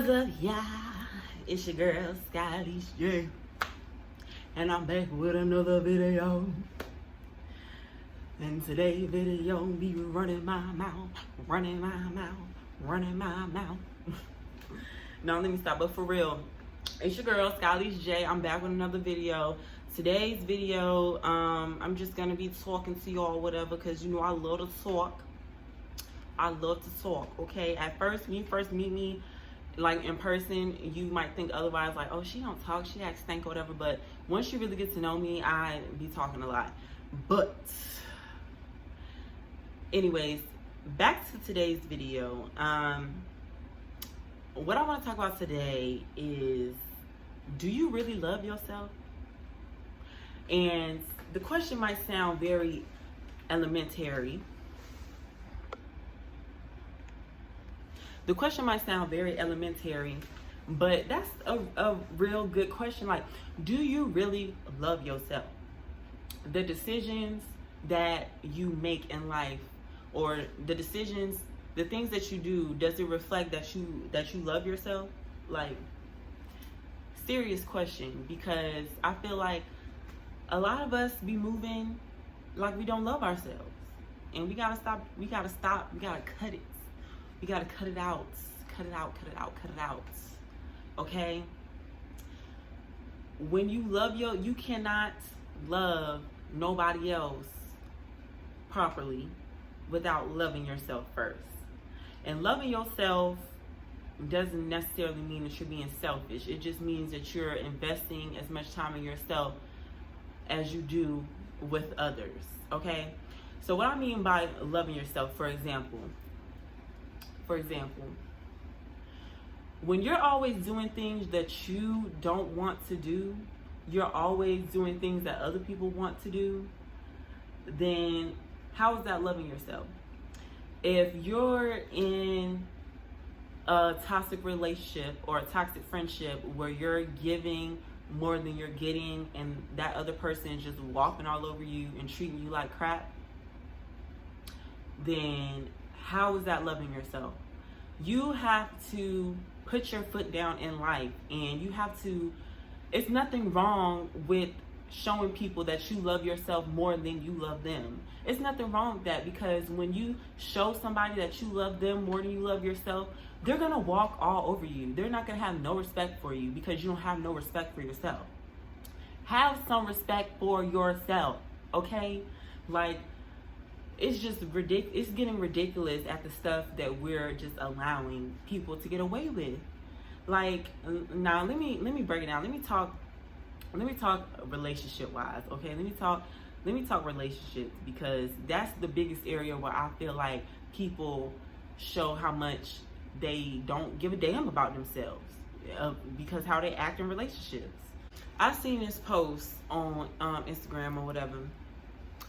What's up, yeah? It's your girl, Skylish, yeah. And I'm back with another video. And today's video, be running my mouth. Now, let me stop, but for real, it's your girl, Skylish J. I'm back with another video. Today's video, I'm just gonna be talking to y'all, whatever, because you know I love to talk. Okay? At first, when you first meet me, like in person, you might think otherwise, like, oh, she don't talk, she acts stank or whatever. But once you really get to know me, I be talking a lot. But anyways, back to today's video. What I want to talk about today is, do you really love yourself? And the question might sound very elementary. But that's a real good question. Like, do you really love yourself? The decisions that you make in life, or the things that you do, does it reflect that you love yourself? Like, serious question, because I feel like a lot of us be moving like we don't love ourselves. And we gotta stop, we gotta cut it. We gotta cut it out. Okay? When you love you cannot love nobody else properly without loving yourself first. And loving yourself doesn't necessarily mean that you're being selfish. It just means that you're investing as much time in yourself as you do with others. Okay? So what I mean by loving yourself, for example, when you're always doing things that you don't want to do, you're always doing things that other people want to do, then how is that loving yourself? If you're in a toxic relationship or a toxic friendship where you're giving more than you're getting, and that other person is just walking all over you and treating you like crap, then how is that loving yourself? You have to put your foot down in life, and you have to, it's nothing wrong with showing people that you love yourself more than you love them. It's nothing wrong with that, because when you show somebody that you love them more than you love yourself, they're gonna walk all over you. They're not gonna have no respect for you because you don't have no respect for yourself. Have some respect for yourself, okay? Like, it's just ridiculous. It's getting ridiculous at the stuff that we're just allowing people to get away with. Like, now let me break it down. Let me talk relationship wise, okay? Let me talk relationships, because that's the biggest area where I feel like people show how much they don't give a damn about themselves, because how they act in relationships. I've seen this post on Instagram or whatever.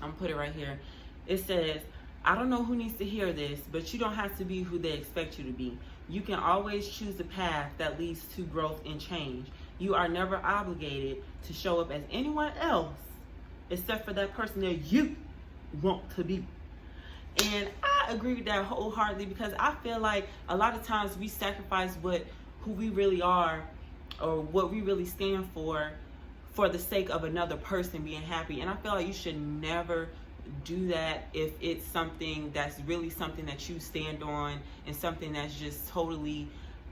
I'm gonna put it right here. It says, I don't know who needs to hear this, but you don't have to be who they expect you to be. You can always choose a path that leads to growth and change. You are never obligated to show up as anyone else except for that person that you want to be. And I agree with that wholeheartedly, because I feel like a lot of times we sacrifice who we really are, or what we really stand for the sake of another person being happy. And I feel like you should never do that if it's something that's really something that you stand on, and something that's just totally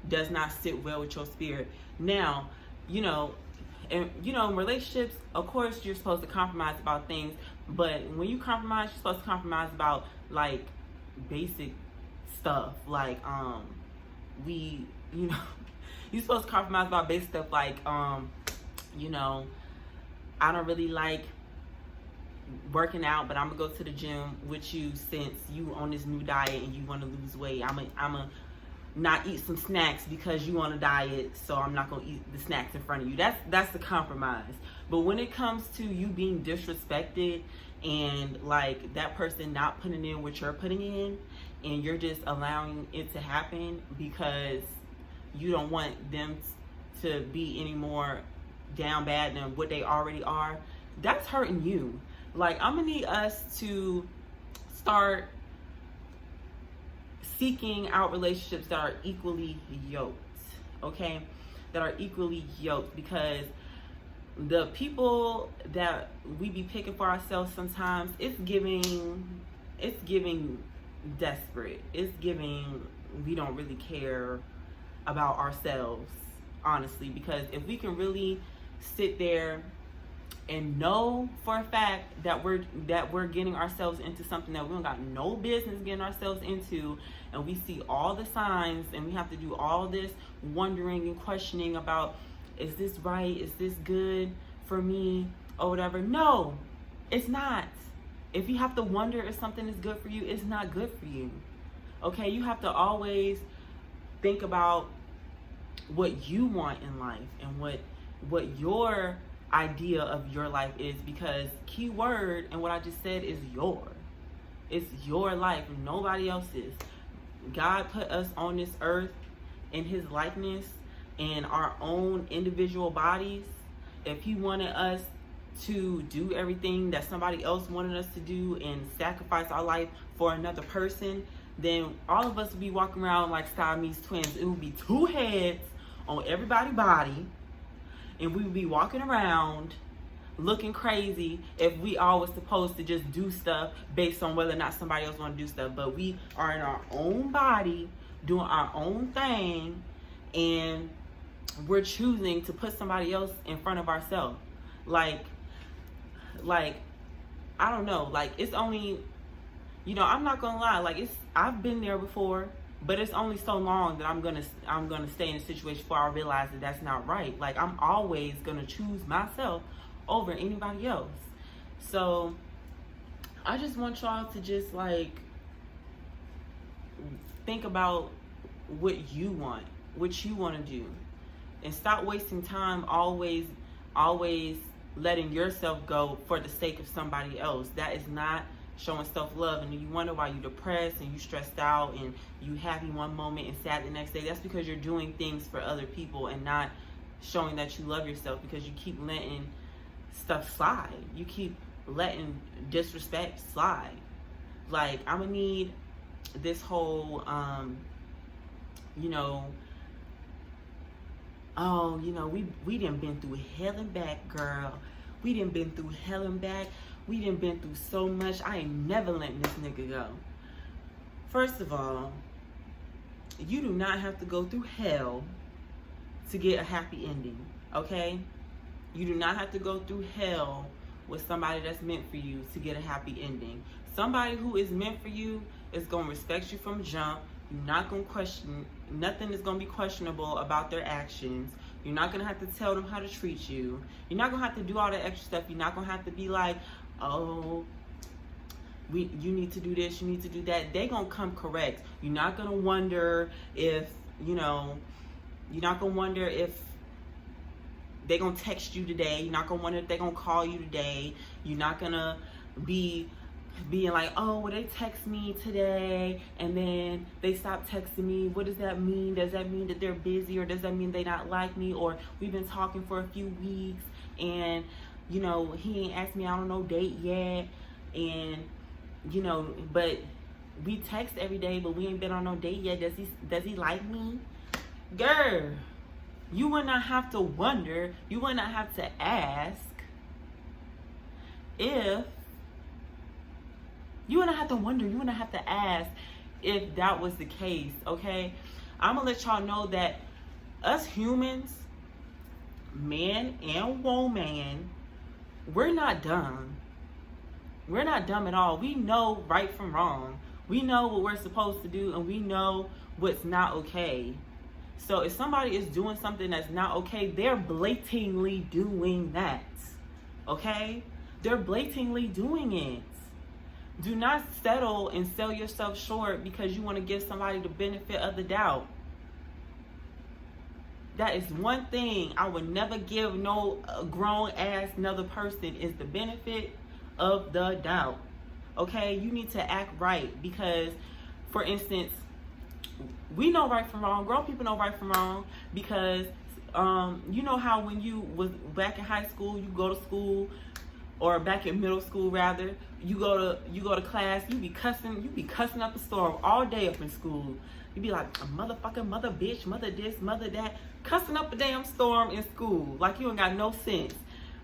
does not sit well with your spirit. Now, in relationships, of course, you're supposed to compromise about things, but when you compromise, you're supposed to compromise about, like, basic stuff, like, you're supposed to compromise about basic stuff, like, I don't really like working out, but I'm gonna go to the gym with you since you on this new diet and you want to lose weight. I'm a not eat some snacks because you on a diet, so I'm not gonna eat the snacks in front of you. That's the compromise. But when it comes to you being disrespected, and like that person not putting in what you're putting in, and you're just allowing it to happen because you don't want them to be any more down bad than what they already are, that's hurting you. Like, I'm gonna need us to start seeking out relationships that are equally yoked. okay, that are equally yoked, because the people that we be picking for ourselves sometimes, it's giving desperate. It's giving we don't really care about ourselves, honestly, because if we can really sit there and know for a fact that we're getting ourselves into something that we don't got no business getting ourselves into, and we see all the signs, and we have to do all this wondering and questioning about, is this right? Is this good for me or whatever? No, it's not. If you have to wonder if something is good for you, it's not good for you. Okay, you have to always think about what you want in life and what your idea of your life is, because key word and what I just said is it's your life, nobody else's. God put us on this earth in his likeness and our own individual bodies. If he wanted us to do everything that somebody else wanted us to do and sacrifice our life for another person, then all of us would be walking around like Siamese twins. It would be two heads on everybody's body, and we would be walking around looking crazy if we all was supposed to just do stuff based on whether or not somebody else want to do stuff. But we are in our own body doing our own thing, and we're choosing to put somebody else in front of ourselves. Like I don't know, like it's only, I'm not gonna lie, like I've been there before, but it's only so long that I'm gonna stay in a situation before I realize that that's not right. Like I'm always gonna choose myself over anybody else. So I just want y'all to just like think about what you want to do, and stop wasting time always letting yourself go for the sake of somebody else. That is not showing self-love. And you wonder why you're depressed and you stressed out and you happy one moment and sad the next day. That's because you're doing things for other people and not showing that you love yourself, because you keep letting stuff slide. You keep letting disrespect slide. Like I'm gonna need this whole we done been through hell and back, girl. We done been through hell and back. We done been through so much. I ain't never letting this nigga go. First of all, you do not have to go through hell to get a happy ending, okay? You do not have to go through hell with somebody that's meant for you to get a happy ending. Somebody who is meant for you is going to respect you from jump. You're not going to question, nothing is going to be questionable about their actions. You're not going to have to tell them how to treat you. You're not going to have to do all the extra stuff. You're not going to have to be like, oh, you need to do this, you need to do that. They going to come correct. You're not going to wonder if, you're not going to wonder if they're going to text you today. You're not going to wonder if they're going to call you today. You're not going to be being like, oh, well, they text me today and then they stop texting me. What does that mean? Does that mean that they're busy, or does that mean they not like me, or we've been talking for a few weeks and he ain't asked me out on no date yet, and but we text every day, but we ain't been on no date yet. Does he like me? Girl, you would not have to wonder, you would not have to ask if you wouldn't have to wonder, you wouldn't have to ask if that was the case, okay? I'm gonna let y'all know that us humans, man and woman, we're not dumb. We're not dumb at all. We know right from wrong. We know what we're supposed to do, and we know what's not okay. So if somebody is doing something that's not okay, they're blatantly doing that, okay? They're blatantly doing it. Do not settle and sell yourself short because you want to give somebody the benefit of the doubt. That is one thing I would never give no grown ass another person, is the benefit of the doubt. Okay, you need to act right, because, for instance, we know right from wrong. Grown people know right from wrong, because you know how when you was back in high school, you go to school or back in middle school rather, you go to class, you be cussing up a storm all day up in school. You be like, a motherfucker, mother bitch, mother this, mother that, cussing up a damn storm in school like you ain't got no sense.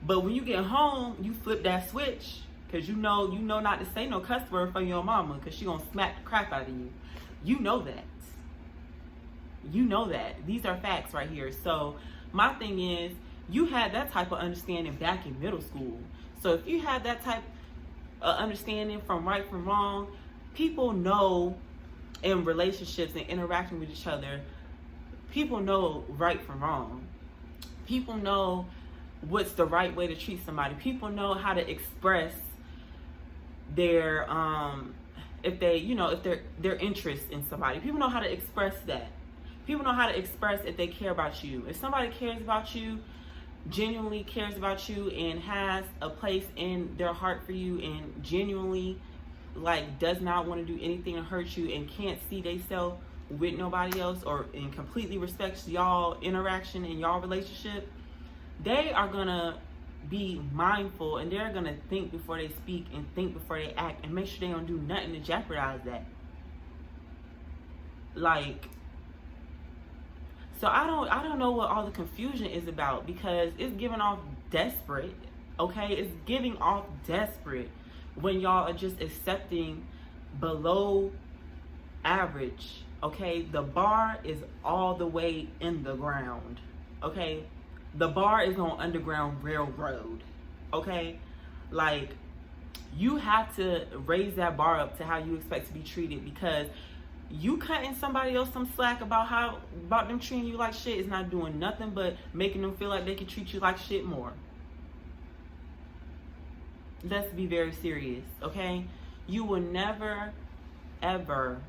But when you get home, you flip that switch, because you know not to say no cuss word for your mama, because she gonna smack the crap out of you. You know that. You know that. These are facts right here. So my thing is, you had that type of understanding back in middle school. So if you had that type of understanding from right from wrong, people know in relationships and interacting with each other, people know right from wrong. People know what's the right way to treat somebody. People know how to express their if their interest in somebody. People know how to express that. People know how to express if they care about you. If somebody cares about you, genuinely cares about you, and has a place in their heart for you, and genuinely does not want to do anything to hurt you, and can't see themselves with nobody else, and completely respects y'all interaction and y'all relationship, they are gonna be mindful, and they're gonna think before they speak and think before they act, and make sure they don't do nothing to jeopardize that. So I don't know what all the confusion is about, because it's giving off desperate, okay? It's giving off desperate when y'all are just accepting below average, okay? The bar is all the way in the ground, okay? The bar is on Underground Railroad, okay? You have to raise that bar up to how you expect to be treated, because you cutting somebody else some slack about them treating you like shit is not doing nothing but making them feel like they can treat you like shit more. Let's be very serious, okay? You will never, ever,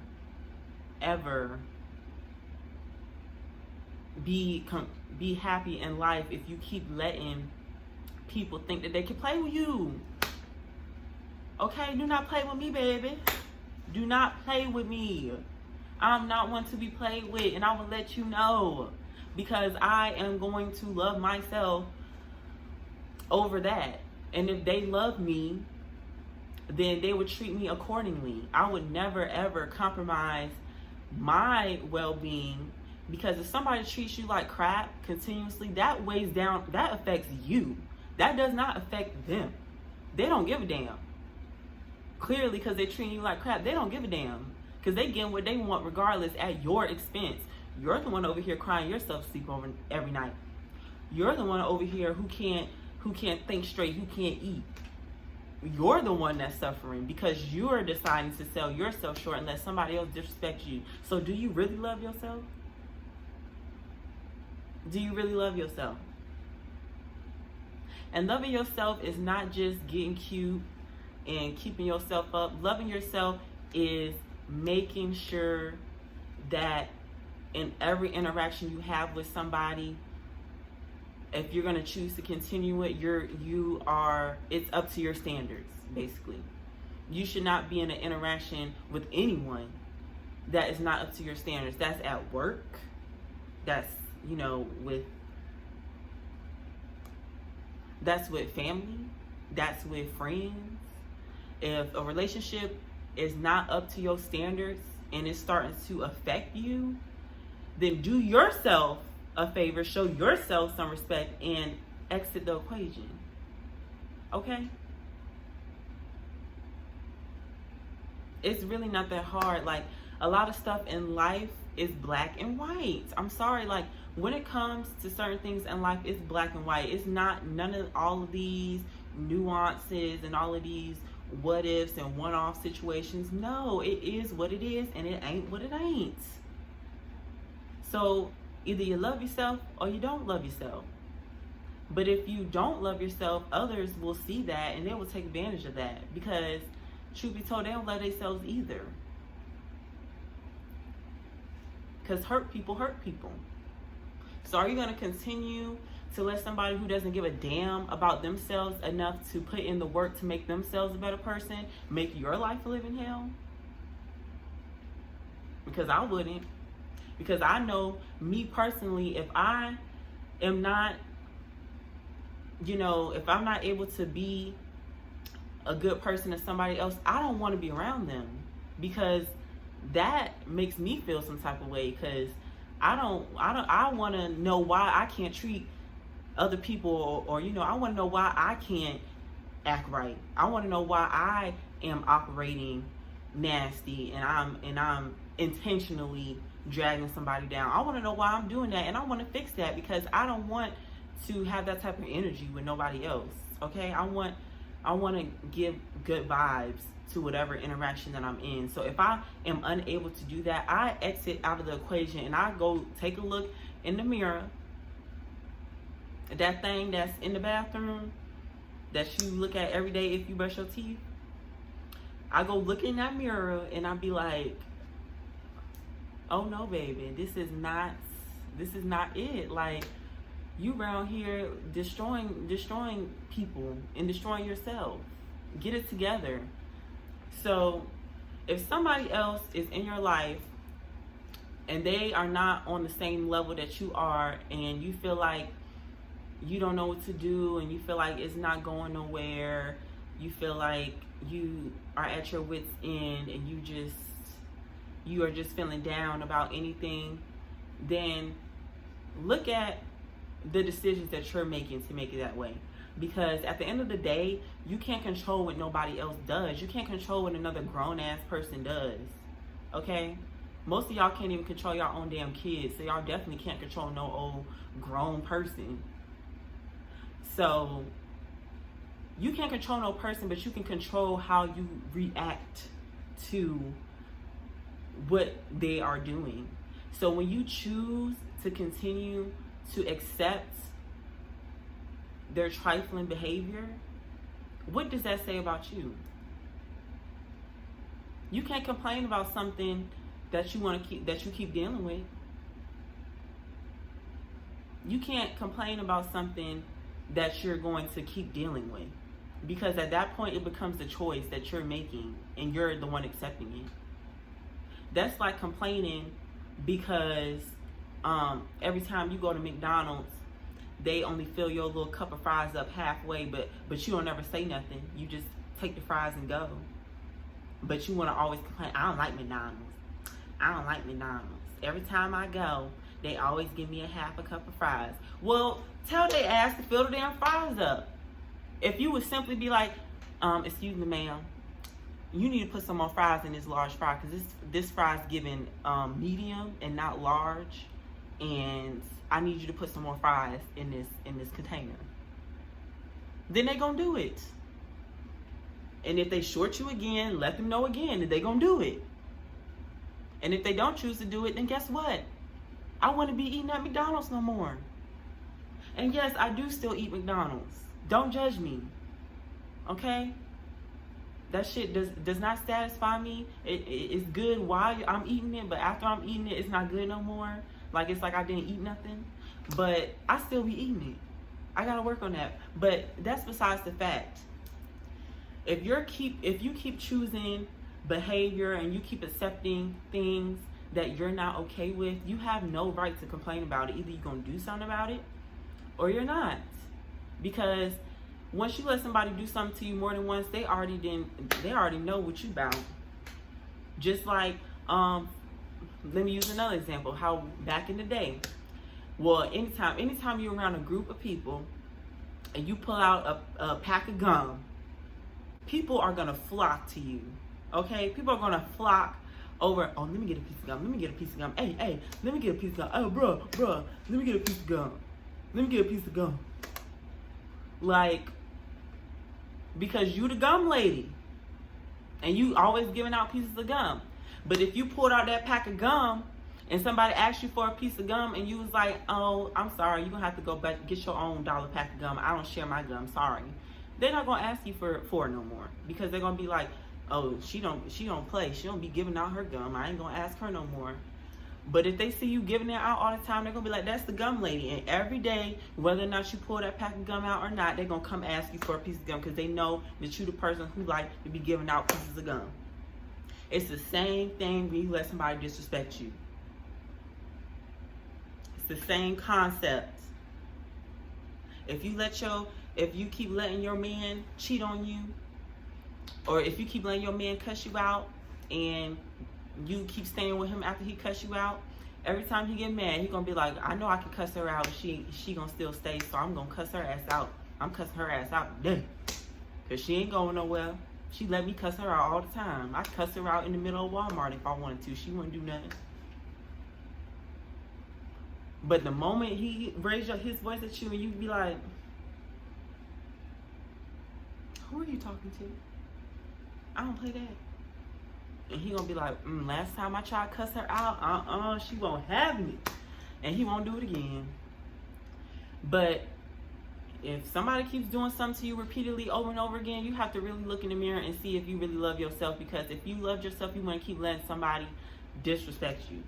ever be happy in life if you keep letting people think that they can play with you. Okay? Do not play with me, baby. Do not play with me. I'm not one to be played with, and I will let you know, because I am going to love myself over that. And if they love me, then they would treat me accordingly. I would never ever compromise my well-being, because if somebody treats you like crap continuously, that weighs down, that affects you. That does not affect them. They don't give a damn. Clearly, because they're treating you like crap, they don't give a damn, because they get what they want regardless at your expense. You're the one over here crying yourself to sleep over every night. You're the one over here who can't think straight, who can't eat. You're the one that's suffering because you're deciding to sell yourself short and let somebody else disrespect you. So do you really love yourself? Do you really love yourself? And loving yourself is not just getting cute and keeping yourself up. Loving yourself is making sure that in every interaction you have with somebody, if you're going to choose to continue it, it's up to your standards, basically. You should not be in an interaction with anyone that is not up to your standards. That's at work. That's, that's with family. That's with friends. If a relationship is not up to your standards and it's starting to affect you, then do yourself a favor, show yourself some respect, and exit the equation. Okay? It's really not that hard. A lot of stuff in life is black and white. I'm sorry, when it comes to certain things in life, it's black and white. It's not none of all of these nuances and all of these what ifs and one-off situations. No, it is what it is, and it ain't what it ain't. So either you love yourself or you don't love yourself. But if you don't love yourself, others will see that and they will take advantage of that, because truth be told, they don't love themselves either. Because hurt people. So are you going to continue to let somebody who doesn't give a damn about themselves enough to put in the work to make themselves a better person make your life a living hell? Because I wouldn't. Because I know, me personally, if I am not, if I'm not able to be a good person to somebody else, I don't want to be around them, because that makes me feel some type of way. Because I want to know why I can't treat other people, or I want to know why I can't act right. I want to know why I am operating nasty, and I'm intentionally dragging somebody down. I want to know why I'm doing that, and I want to fix that, because I don't want to have that type of energy with nobody else. Okay, I want to give good vibes to whatever interaction that I'm in. So if I am unable to do that, I exit out of the equation, and I go take a look in the mirror. That thing that's in the bathroom that you look at every day if you brush your teeth, I go look in that mirror, and I be like, oh no, baby, this is not it. Like, you around here destroying people and destroying yourself. Get it together. So if somebody else is in your life and they are not on the same level that you are, and you feel like you don't know what to do, and you feel like it's not going nowhere, you feel like you are at your wit's end, and you are just feeling down about anything, then look at the decisions that you're making to make it that way. Because at the end of the day, you can't control what nobody else does. You can't control what another grown-ass person does. Okay? Most of y'all can't even control your own damn kids, so y'all definitely can't control no old grown person. So you can't control no person, but you can control how you react to what they are doing. So when you choose to continue to accept their trifling behavior, what does that say about you? You can't complain about something that you keep dealing with. You can't complain about something that you're going to keep dealing with, because at that point it becomes the choice that you're making, and you're the one accepting it. That's like complaining because every time you go to McDonald's, they only fill your little cup of fries up halfway, but you don't ever say nothing. You just take the fries and go. But you want to always complain, I don't like McDonald's. I don't like McDonald's. Every time I go, they always give me a cup of fries. Well, tell their ass to fill the damn fries up. If you would simply be like, excuse me, ma'am, you need to put some more fries in this large fry, because this fry's given medium and not large, and I need you to put some more fries in this container. Then they gonna do it. And if they short you again, let them know again that they gonna do it. And if they don't choose to do it, then guess what? I want to be eating at McDonald's no more. And yes, I do still eat McDonald's. Don't judge me. Okay? That shit does not satisfy me. It's good while I'm eating it, but after I'm eating it, it's not good no more. Like, it's like I didn't eat nothing. But I still be eating it. I gotta work on that. But that's besides the fact. If you keep choosing behavior and you keep accepting things that you're not okay with, you have no right to complain about it. Either you're gonna do something about it or you're not. Because once you let somebody do something to you more than once, they already know what you about. Just like, let me use another example. How back in the day, well, anytime you're around a group of people and you pull out a pack of gum, people are gonna flock to you. Okay, people are gonna flock over. Oh, let me get a piece of gum. Let me get a piece of gum. Hey, let me get a piece of gum. Oh, bro, let me get a piece of gum. Let me get a piece of gum. Like, because you the gum lady, and you always giving out pieces of gum. But if you pulled out that pack of gum and somebody asked you for a piece of gum and you was like, oh, I'm sorry, you're gonna have to go back and get your own $1 pack of gum. I don't share my gum, sorry. They're not gonna ask you for it no more, because they're gonna be like, oh, she don't play. She don't be giving out her gum. I ain't gonna ask her no more. But if they see you giving it out all the time, they're gonna be like, that's the gum lady. And every day, whether or not you pull that pack of gum out or not, they're gonna come ask you for a piece of gum, because they know that you the person who like to be giving out pieces of gum. It's the same thing when you let somebody disrespect you. It's the same concept. If you keep letting your man cheat on you, Or if you keep letting your man cuss you out and you keep staying with him after he cuss you out, every time he get mad, he gonna be like, I know I can cuss her out. She gonna still stay, so I'm gonna cuss her ass out. I'm cussing her ass out today. Because she ain't going nowhere. She let me cuss her out all the time. I cuss her out in the middle of Walmart if I wanted to. She wouldn't do nothing. But the moment he raised his voice at you and you be like, who are you talking to? I don't play that. And he gonna be like, last time I tried to cuss her out, she won't have me. And he won't do it again. But if somebody keeps doing something to you repeatedly over and over again, you have to really look in the mirror and see if you really love yourself. Because if you love yourself, you wouldn't keep letting somebody disrespect you.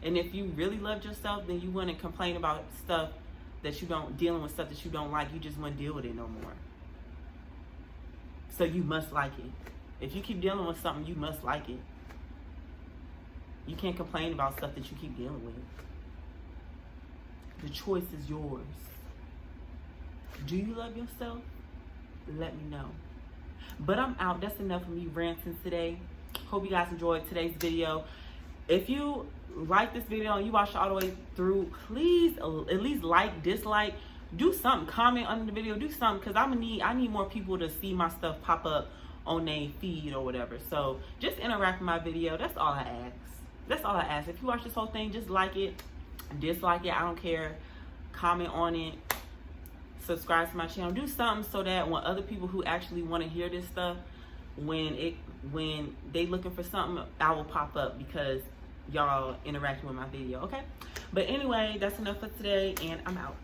And if you really loved yourself, then you wouldn't complain about stuff that you don't, dealing with stuff that you don't like. You just wouldn't deal with it no more. So you must like it. If you keep dealing with something, you must like it. You can't complain about stuff that you keep dealing with. The choice is yours. Do you love yourself? Let me know. But I'm out. That's enough of me ranting today. Hope you guys enjoyed today's video. If you like this video and you watched it all the way through, please at least like, dislike, do something, comment under the video, do something, because I need more people to see my stuff pop up on their feed or whatever. So just interact with my video. That's all I ask. That's all I ask. If you watch this whole thing, just like it, dislike it, I don't care. Comment on it, subscribe to my channel, do something so that when other people who actually want to hear this stuff, when they looking for something, I will pop up because y'all interacting with my video, okay? But anyway, that's enough for today, and I'm out.